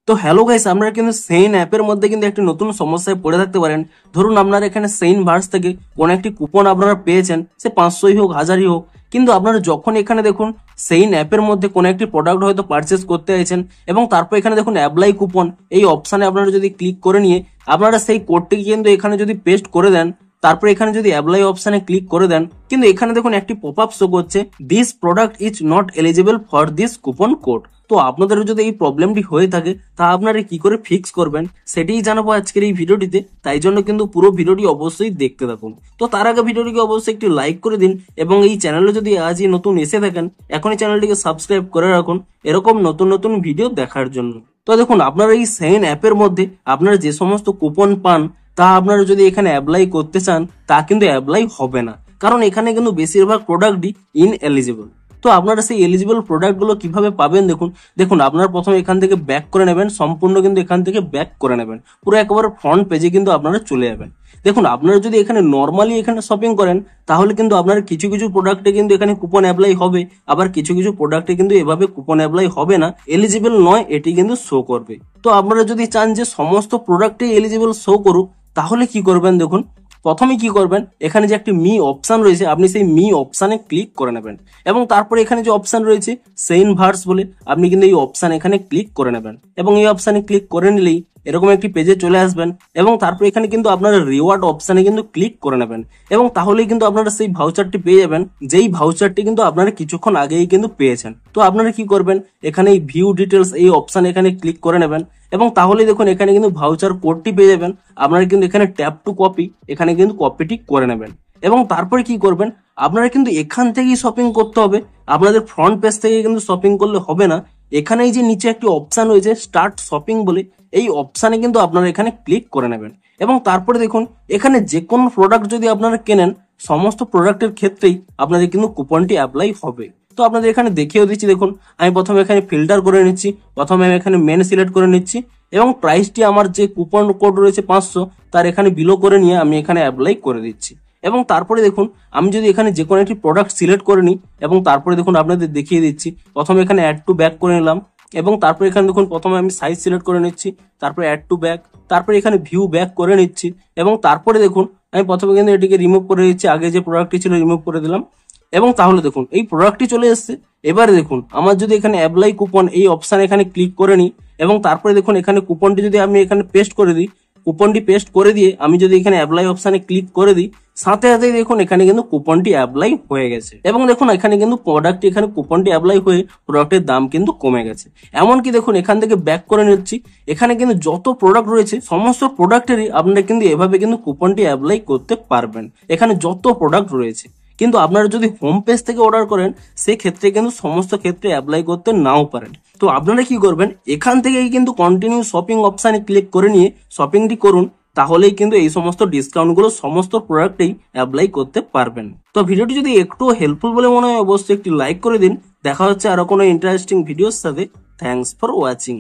তো hello guys, আপনারা কিন্তু সেইন অ্যাপের মধ্যে কিন্তু একটি নতুন সমস্যায় পড়ে থাকতে পারেন। ধরুন আপনারা এখানে সেইন ভার্স থেকে কোন একটি কুপন আপনারা পেয়েছেন, সে 500ই হোক 1000ই হোক, কিন্তু আপনারা যখন এখানে দেখুন সেইন অ্যাপের মধ্যে কোন একটি প্রোডাক্ট হয়তো পারচেস করতে চাইছেন এবং তারপর এখানে দেখুন অ্যাপ্লাই কুপন এই অপশানে আপনারা যদি ক্লিক করে নিয়ে আপনারা সেই কোডটি কিন্তু এখানে যদি পেস্ট করে দেন, তারপর এখানে যদি অ্যাপ্লাই অপশানে ক্লিক করে দেন, কিন্তু এখানে দেখুন একটি পপ আপ শো করছে, this product is not eligible for this coupon code. তো আপনাদের যদি এই প্রবলেমটি হয়ে থাকে তা আপনারা কি করে ফিক্স করবেন সেটাই জানাবো আজকের এই ভিডিওটিতে। তাই জন্য কিন্তু পুরো ভিডিওটি অবশ্যই দেখতে থাকুন। তো তার আগে ভিডিওটিকে অবশ্যই একটি লাইক করে দিন এবং এই চ্যানেলে যদি আজই নতুন এসে থাকেন এখনই চ্যানেলটিকে সাবস্ক্রাইব করে রাখুন এরকম নতুন নতুন ভিডিও দেখার জন্য। তো দেখুন আপনারা এই সেইন অ্যাপের মধ্যে আপনারা যে সমস্ত কুপন পান তা আপনারা যদি এখানে অ্যাপ্লাই করতে চান তা কিন্তু অ্যাপ্লাই হবে না, কারণ এখানে কিন্তু বেশিরভাগ প্রোডাক্টই ইনএলিজিবল। তো আপনারা সেই এলিজিবল প্রোডাক্টগুলো কিভাবে পাবেন দেখুন আপনারা প্রথমে এখান থেকে ব্যাক করে নেবেন, সম্পূর্ণ কিন্তু এখান থেকে ব্যাক করে নেবেন, পুরো একেবারে ফ্রন্ট পেজে কিন্তু আপনারা চলে যাবেন। দেখুন আপনারা যদি এখানে নর্মালি এখানে শপিং করেন তাহলে কিন্তু আপনার কিছু কিছু প্রোডাক্টে কিন্তু এখানে কুপন অ্যাপ্লাই হবে, আবার কিছু কিছু প্রোডাক্টে কিন্তু এভাবে কুপন অ্যাপ্লাই হবে না, এলিজিবল নয় এটি কিন্তু শো করবে। তো আপনারা যদি চান যে সমস্ত প্রোডাক্টে এলিজিবল শো করুক তাহলে কি করবেন, দেখুন প্রথমে কি করবেন, এখানে যে একটি মি অপশন রয়েছে আপনি সেই মি অপশানে ক্লিক করে নেবেন এবং তারপরে এখানে যে অপশন রয়েছে সেইন ভার্স বলে আপনি কিন্তু এই অপশন এখানে ক্লিক করে নেবেন এবং এই অপশানে ক্লিক করে নিলেই এরকম একটি পেজে চলে আসবেন এবং তারপর এখানে কিন্তু আপনারা রিওয়ার্ড অপশানে কিন্তু ক্লিক করে নেবেন এবং তাহলেই কিন্তু আপনারা সেই ভাউচারটি পেয়ে যাবেন, যেই ভাউচারটি কিন্তু আপনারা কিছুক্ষণ আগেই কিন্তু পেয়েছেন। তো আপনারা কি করবেন, এখানে এই ভিউ ডিটেলস এই অপশানে এখানে ক্লিক করে নেবেন এবং তাহলে দেখুন এখানে কিন্তু ভাউচার কোডটি পেয়ে যাবেন। আপনারা কিন্তু এখানে ট্যাপ টু কপি এখানে কিন্তু কপিটি করে নেবেন এবং তারপরে কি করবেন, আপনারা কিন্তু এখান থেকেই শপিং করতে হবে, আপনাদের ফ্রন্ট পেজ থেকে কিন্তু শপিং করলে হবে না। এখানে এই যে নিচে একটি অপশন রয়েছে স্টার্ট শপিং বলে, এই অপশানে কিন্তু আপনারা এখানে ক্লিক করে নেবেন এবং তারপরে দেখুন এখানে যে কোনো প্রোডাক্ট যদি আপনারা কেনেন সমস্ত প্রোডাক্টের ক্ষেত্রেই আপনাদের কিন্তু কুপনটি অ্যাপ্লাই হবে। তো আপনাদের এখানে দেখিয়েও দিচ্ছি, দেখুন আমি প্রথমে এখানে ফিল্টার করে নিচ্ছি, প্রথমে আমি এখানে মেন সিলেক্ট করে নিচ্ছি এবং প্রাইসটি আমার যে কুপন কোড রয়েছে 500 তার এখানে বিলো করে নিয়ে আমি এখানে অ্যাপ্লাই করে দিচ্ছি এবং তারপরে দেখুন আমি যদি এখানে যে কোনো একটি প্রোডাক্ট সিলেক্ট করে নিই এবং তারপরে দেখুন আপনাদের দেখিয়ে দিচ্ছি, প্রথমে এখানে অ্যাড টু ব্যাক করে নিলাম এবং তারপরে এখানে দেখুন প্রথমে আমি সাইজ সিলেক্ট করে নিচ্ছি, তারপরে অ্যাড টু ব্যাক, তারপরে এখানে ভিউ ব্যাক করে নিচ্ছি এবং তারপরে দেখুন আমি প্রথমে কিন্তু এটিকে রিমুভ করে দিচ্ছি, আগে যে প্রোডাক্টটি ছিল রিমুভ করে দিলাম এবং তাহলে দেখুন এই প্রোডাক্টটি চলে এসেছে। এবারে দেখুন আমার যদি এখানে অ্যাপ্লাই কুপন এই অপশানে এখানে ক্লিক করে নিই এবং তারপরে দেখুন এখানে কুপনটি যদি আমি এখানে পেস্ট করে দিই, কুপনটি পেস্ট করে দিয়ে আমি যদি এখানে অ্যাপ্লাই অপশানে ক্লিক করে দিই সাথে সাথেই দেখুন এখানে কিন্তু কুপনটি অ্যাপ্লাই হয়ে গেছে এবং দেখুন এখানে কিন্তু প্রোডাক্টটি এখানে কুপনটি অ্যাপ্লাই হয়ে প্রোডাক্টের দাম কিন্তু কমে গেছে। এমনকি দেখুন এখান থেকে ব্যাক করে নিচ্ছি, এখানে কিন্তু যত প্রোডাক্ট রয়েছে সমস্ত প্রোডাক্টেরই আপনারা কিন্তু এভাবে কিন্তু কুপনটি অ্যাপ্লাই করতে পারবেন, এখানে যত প্রোডাক্ট রয়েছে। কিন্তু আপনারা যদি হোম পেজ থেকে অর্ডার করেন সেক্ষেত্রে কিন্তু সমস্ত ক্ষেত্রে অ্যাপ্লাই করতে নাও পারেন। তো আপনারা কি করবেন, এখান থেকেই কিন্তু কন্টিনিউ শপিং অপশানে ক্লিক করে নিয়ে শপিংটি করুন, তাহলেই কিন্তু এই সমস্ত ডিসকাউন্টগুলো সমস্ত প্রোডাক্টেই অ্যাপ্লাই করতে পারবেন। তো ভিডিওটি যদি একটু হেল্পফুল বলে মনে হয় অবশ্যই একটি লাইক করে দিন। দেখা হচ্ছে আরো কোনো ইন্টারেস্টিং ভিডিওর সাথে। Thanks for watching.